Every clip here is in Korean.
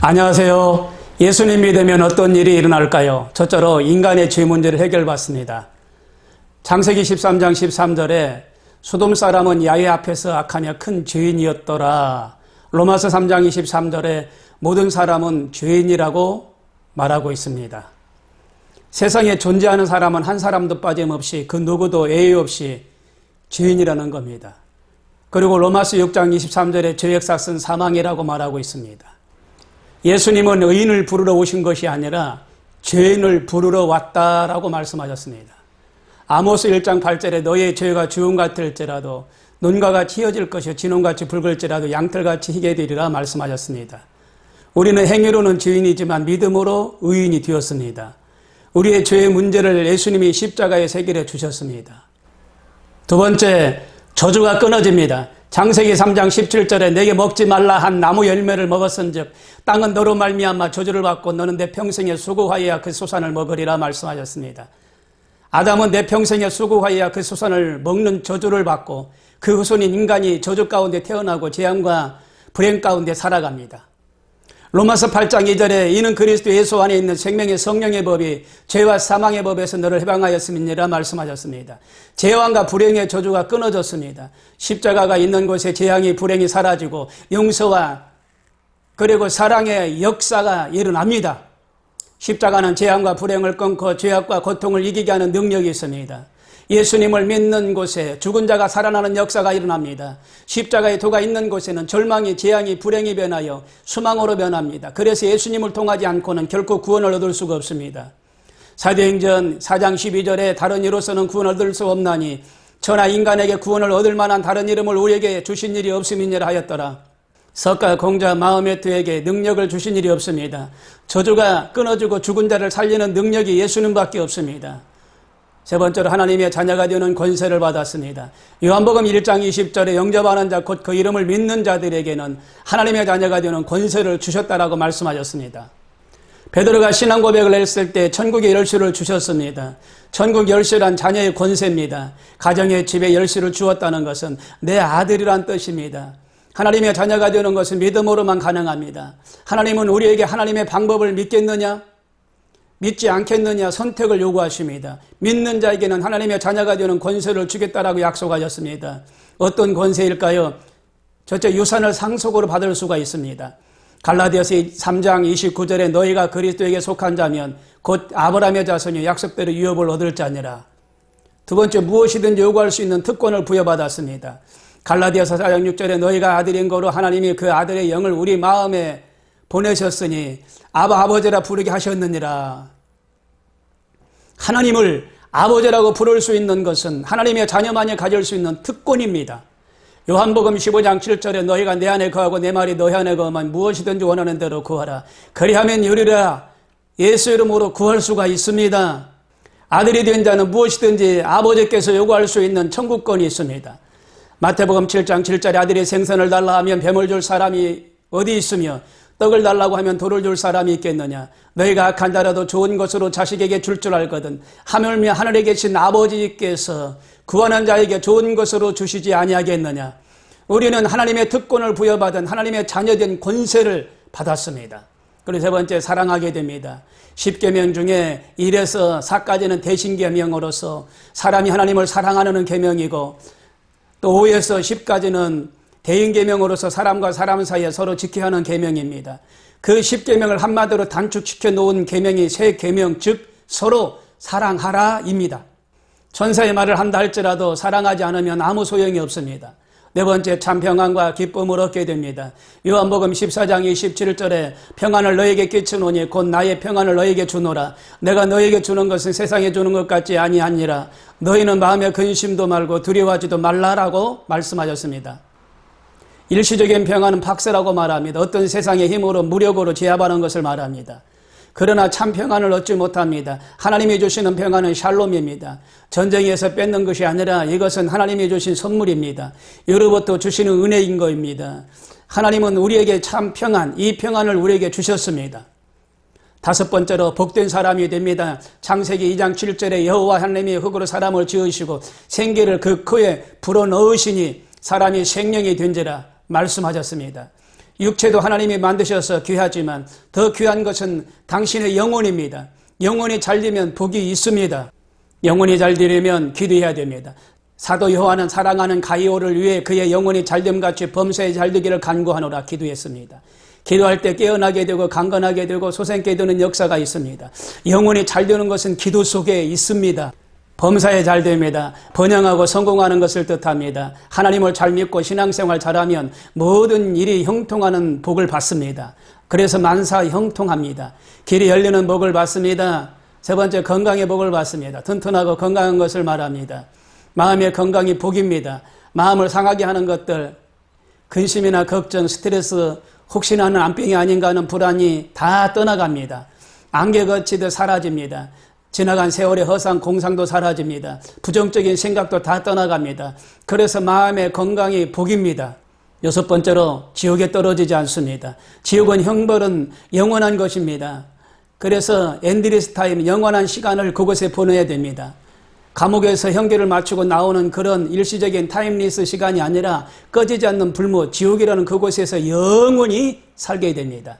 안녕하세요. 예수님 믿으면 어떤 일이 일어날까요? 저절로 인간의 죄 문제를 해결받습니다. 창세기 13장 13절에 소돔 사람은 야훼 앞에서 악하며 큰 죄인이었더라. 로마서 3장 23절에 모든 사람은 죄인이라고 말하고 있습니다. 세상에 존재하는 사람은 한 사람도 빠짐없이 그 누구도 예외 없이 죄인이라는 겁니다. 그리고 로마서 6장 23절에 죄의 삭은 사망이라고 말하고 있습니다. 예수님은 의인을 부르러 오신 것이 아니라 죄인을 부르러 왔다라고 말씀하셨습니다. 아모스 1장 8절에 너의 죄가 주홍 같을지라도 눈과 같이 휘어질 것이요 진홍같이 붉을지라도 양털같이 희게 되리라 말씀하셨습니다. 우리는 행위로는 죄인이지만 믿음으로 의인이 되었습니다. 우리의 죄의 문제를 예수님이 십자가에 해결해 주셨습니다. 두 번째, 저주가 끊어집니다. 창세기 3장 17절에 내게 먹지 말라 한 나무 열매를 먹었은즉 땅은 너로 말미암아 저주를 받고 너는 내 평생에 수고하여야 그 소산을 먹으리라 말씀하셨습니다. 아담은 내 평생에 수고하여야 그 소산을 먹는 저주를 받고 그 후손인 인간이 저주 가운데 태어나고 재앙과 불행 가운데 살아갑니다. 로마서 8장 2절에 이는 그리스도 예수 안에 있는 생명의 성령의 법이 죄와 사망의 법에서 너를 해방하였음이니라 말씀하셨습니다. 재앙과 불행의 저주가 끊어졌습니다. 십자가가 있는 곳에 재앙이 불행이 사라지고 용서와 그리고 사랑의 역사가 일어납니다. 십자가는 재앙과 불행을 끊고 죄악과 고통을 이기게 하는 능력이 있습니다. 예수님을 믿는 곳에 죽은 자가 살아나는 역사가 일어납니다. 십자가의 도가 있는 곳에는 절망이, 재앙이, 불행이 변하여 수망으로 변합니다. 그래서 예수님을 통하지 않고는 결코 구원을 얻을 수가 없습니다. 사도행전 4장 12절에 다른 이로서는 구원을 얻을 수 없나니 저나 인간에게 구원을 얻을 만한 다른 이름을 우리에게 주신 일이 없음이니라 하였더라. 석가 공자 마음에트에게 능력을 주신 일이 없습니다. 저주가 끊어지고 죽은 자를 살리는 능력이 예수님밖에 없습니다. 세 번째로 하나님의 자녀가 되는 권세를 받았습니다. 요한복음 1장 20절에 영접하는 자 곧 그 이름을 믿는 자들에게는 하나님의 자녀가 되는 권세를 주셨다라고 말씀하셨습니다. 베드로가 신앙 고백을 했을 때 천국의 열쇠를 주셨습니다. 천국 열쇠란 자녀의 권세입니다. 가정의 집에 열쇠를 주었다는 것은 내 아들이란 뜻입니다. 하나님의 자녀가 되는 것은 믿음으로만 가능합니다. 하나님은 우리에게 하나님의 방법을 믿겠느냐? 믿지 않겠느냐 선택을 요구하십니다. 믿는 자에게는 하나님의 자녀가 되는 권세를 주겠다라고 약속하셨습니다. 어떤 권세일까요? 첫째, 유산을 상속으로 받을 수가 있습니다. 갈라디아서 3장 29절에 너희가 그리스도에게 속한 자면 곧 아브라함의 자손이 약속대로 유업을 얻을 자니라. 두 번째, 무엇이든지 요구할 수 있는 특권을 부여받았습니다. 갈라디아서 4장 6절에 너희가 아들인 거로 하나님이 그 아들의 영을 우리 마음에 보내셨으니 아버지라 부르게 하셨느니라. 하나님을 아버지라고 부를 수 있는 것은 하나님의 자녀만이 가질 수 있는 특권입니다. 요한복음 15장 7절에 너희가 내 안에 거하고 내 말이 너희 안에 거하면 무엇이든지 원하는 대로 구하라. 그리하면 이루리라. 예수 이름으로 구할 수가 있습니다. 아들이 된 자는 무엇이든지 아버지께서 요구할 수 있는 천국권이 있습니다. 마태복음 7장 7절에 아들이 생선을 달라 하면 뱀을 줄 사람이 어디 있으며 떡을 달라고 하면 돌을 줄 사람이 있겠느냐. 너희가 악한 자라도 좋은 것으로 자식에게 줄 알거든 하물며 하늘에 계신 아버지께서 구하는 자에게 좋은 것으로 주시지 아니하겠느냐. 우리는 하나님의 특권을 부여받은 하나님의 자녀된 권세를 받았습니다. 그리고 세 번째, 사랑하게 됩니다. 10계명 중에 1에서 4까지는 대신계명으로서 사람이 하나님을 사랑하는 계명이고 또 5에서 10까지는 대인계명으로서 사람과 사람 사이에 서로 지켜야 하는 계명입니다. 그 10계명을 한마디로 단축시켜 놓은 계명이 세 계명, 즉 서로 사랑하라입니다. 천사의 말을 한다 할지라도 사랑하지 않으면 아무 소용이 없습니다. 네 번째, 참 평안과 기쁨을 얻게 됩니다. 요한복음 14장 27절에 평안을 너에게 끼치노니 곧 나의 평안을 너에게 주노라. 내가 너에게 주는 것은 세상에 주는 것 같지 아니하니라. 너희는 마음에 근심도 말고 두려워하지도 말라라고 말씀하셨습니다. 일시적인 평안은 박세라고 말합니다. 어떤 세상의 힘으로 무력으로 제압하는 것을 말합니다. 그러나 참 평안을 얻지 못합니다. 하나님이 주시는 평안은 샬롬입니다. 전쟁에서 뺏는 것이 아니라 이것은 하나님이 주신 선물입니다. 여로부터 주시는 은혜인 것입니다. 하나님은 우리에게 참 평안, 이 평안을 우리에게 주셨습니다. 다섯 번째로 복된 사람이 됩니다. 창세기 2장 7절에 여호와 하나님이 흙으로 사람을 지으시고 생기를 그 코에 불어넣으시니 사람이 생명이 된지라 말씀하셨습니다. 육체도 하나님이 만드셔서 귀하지만 더 귀한 것은 당신의 영혼입니다. 영혼이 잘 되면 복이 있습니다. 영혼이 잘 되려면 기도해야 됩니다. 사도 요한은 사랑하는 가이오를 위해 그의 영혼이 잘됨같이 범사에 잘되기를 간구하노라 기도했습니다. 기도할 때 깨어나게 되고 강건하게 되고 소생케 되는 역사가 있습니다. 영혼이 잘 되는 것은 기도 속에 있습니다. 범사에 잘 됩니다. 번영하고 성공하는 것을 뜻합니다. 하나님을 잘 믿고 신앙생활 잘하면 모든 일이 형통하는 복을 받습니다. 그래서 만사 형통합니다. 길이 열리는 복을 받습니다. 세 번째, 건강의 복을 받습니다. 튼튼하고 건강한 것을 말합니다. 마음의 건강이 복입니다. 마음을 상하게 하는 것들, 근심이나 걱정, 스트레스, 혹시나 하는 암병이 아닌가 하는 불안이 다 떠나갑니다. 안개 거치듯 사라집니다. 지나간 세월의 허상, 공상도 사라집니다. 부정적인 생각도 다 떠나갑니다. 그래서 마음의 건강이 복입니다. 여섯 번째로, 지옥에 떨어지지 않습니다. 지옥은 형벌은 영원한 것입니다. 그래서 엔드리스 타임, 영원한 시간을 그곳에 보내야 됩니다. 감옥에서 형기를 마치고 나오는 그런 일시적인 타임리스 시간이 아니라 꺼지지 않는 불모, 지옥이라는 그곳에서 영원히 살게 됩니다.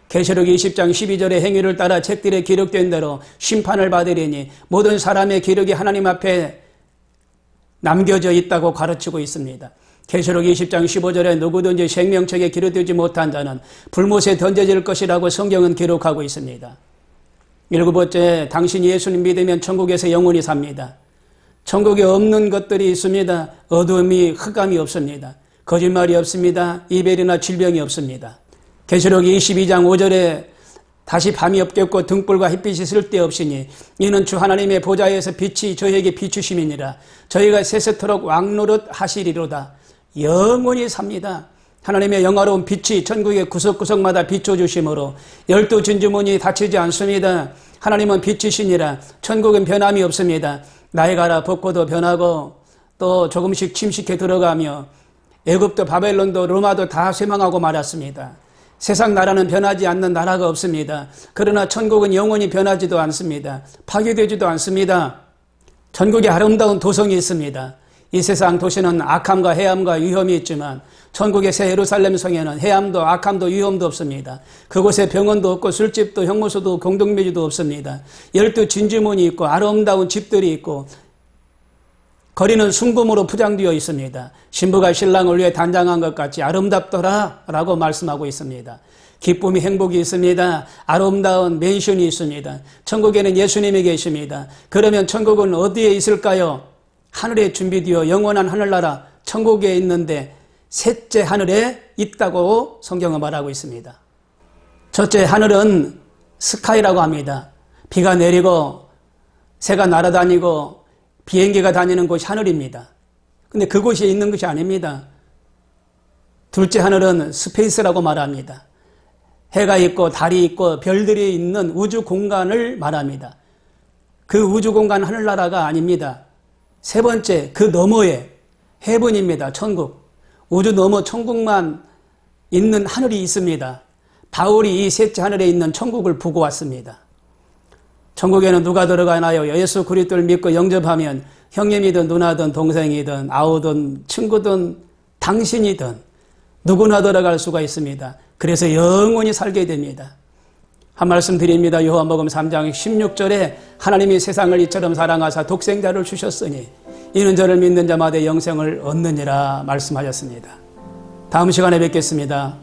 계시록 20장 12절의 행위를 따라 책들에 기록된 대로 심판을 받으리니 모든 사람의 기록이 하나님 앞에 남겨져 있다고 가르치고 있습니다. 계시록 20장 15절에 누구든지 생명책에 기록되지 못한 자는 불못에 던져질 것이라고 성경은 기록하고 있습니다. 일곱 번째, 당신이 예수님 믿으면 천국에서 영원히 삽니다. 천국에 없는 것들이 있습니다. 어둠이, 흑암이 없습니다. 거짓말이 없습니다. 이별이나 질병이 없습니다. 계시록 22장 5절에 다시 밤이 없겠고 등불과 햇빛이 쓸데없으니 이는 주 하나님의 보좌에서 빛이 저에게 비추심이니라. 저희가 세세토록 왕노릇 하시리로다. 영원히 삽니다. 하나님의 영화로운 빛이 천국의 구석구석마다 비춰주심으로 12진주문이 닫히지 않습니다. 하나님은 빛이시니라. 천국은 변함이 없습니다. 나이가라 벚꽃도 변하고 또 조금씩 침식해 들어가며 애굽도 바벨론도 로마도 다 쇠망하고 말았습니다. 세상 나라는 변하지 않는 나라가 없습니다. 그러나 천국은 영원히 변하지도 않습니다. 파괴되지도 않습니다. 천국에 아름다운 도성이 있습니다. 이 세상 도시는 악함과 해함과 위험이 있지만 천국의 새 예루살렘 성에는 해함도 악함도 위험도 없습니다. 그곳에 병원도 없고 술집도 형무소도 공동묘지도 없습니다. 12진주문이 있고 아름다운 집들이 있고 거리는 순금으로 포장되어 있습니다. 신부가 신랑을 위해 단장한 것 같이 아름답더라 라고 말씀하고 있습니다. 기쁨이 행복이 있습니다. 아름다운 맨션이 있습니다. 천국에는 예수님이 계십니다. 그러면 천국은 어디에 있을까요? 하늘에 준비되어 영원한 하늘나라 천국에 있는데 셋째 하늘에 있다고 성경은 말하고 있습니다. 첫째 하늘은 스카이라고 합니다. 비가 내리고 새가 날아다니고 비행기가 다니는 곳이 하늘입니다. 근데 그곳이 있는 것이 아닙니다. 둘째 하늘은 스페이스라고 말합니다. 해가 있고 달이 있고 별들이 있는 우주 공간을 말합니다. 그 우주 공간 하늘나라가 아닙니다. 세 번째, 그 너머에 헤븐입니다. 천국. 우주 너머 천국만 있는 하늘이 있습니다. 바울이 이 셋째 하늘에 있는 천국을 보고 왔습니다. 천국에는 누가 들어가나요? 예수 그리스도를 믿고 영접하면 형님이든 누나든 동생이든 아우든 친구든 당신이든 누구나 들어갈 수가 있습니다. 그래서 영원히 살게 됩니다. 한 말씀 드립니다. 요한복음 3장 16절에 하나님이 세상을 이처럼 사랑하사 독생자를 주셨으니 이는 저를 믿는 자마다 영생을 얻느니라 말씀하셨습니다. 다음 시간에 뵙겠습니다.